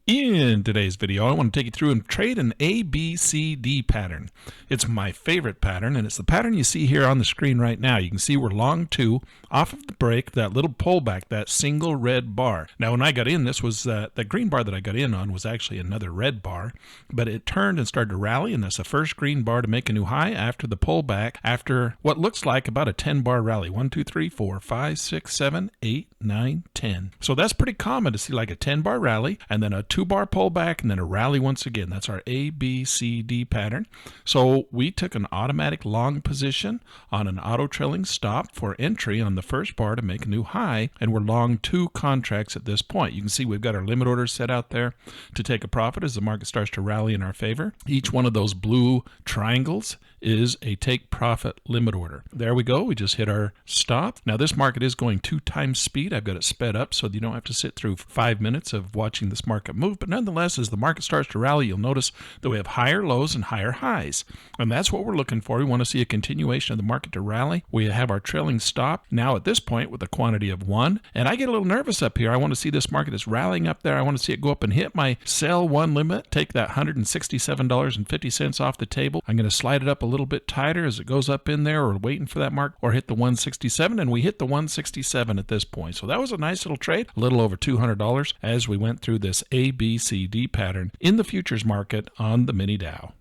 In today's video, I want to take you through and trade an ABCD pattern. It's my favorite pattern, and it's the pattern you see here on the screen right now. You can see we're long two off of the break, that little pullback, that single red bar. Now, when I got in, this was the green bar that I got in on was actually another red bar, but it turned and started to rally, and that's the first green bar to make a new high after the pullback, after what looks like about a 10-bar rally. 1, 2, 3, 4, 5, 6, 7, 8, 9, 10. So that's pretty common to see, like a 10-bar rally, and then a 2-bar pullback, and then a rally once again. That's our ABCD pattern. So we took an automatic long position on an auto trailing stop for entry on the first bar to make a new high, and we're long 2 contracts at this point. You can see we've got our limit orders set out there to take a profit as the market starts to rally in our favor. Each one of those blue triangles is a take profit limit order. There we go. We just hit our stop. Now this market is going 2 times speed. I've got it sped up so you don't have to sit through 5 minutes of watching this market move. But nonetheless, as the market starts to rally, you'll notice that we have higher lows and higher highs. And that's what we're looking for. We want to see a continuation of the market to rally. We have our trailing stop now at this point with a quantity of 1. And I get a little nervous up here. I want to see this market is rallying up there. I want to see it go up and hit my sell 1 limit, take that $167.50 off the table. I'm going to slide it up a little bit tighter as it goes up in there, or waiting for that mark, or hit the 167, and we hit the 167 at this point. So that was a nice little trade, a little over $200 as we went through this ABCD pattern in the futures market on the mini Dow.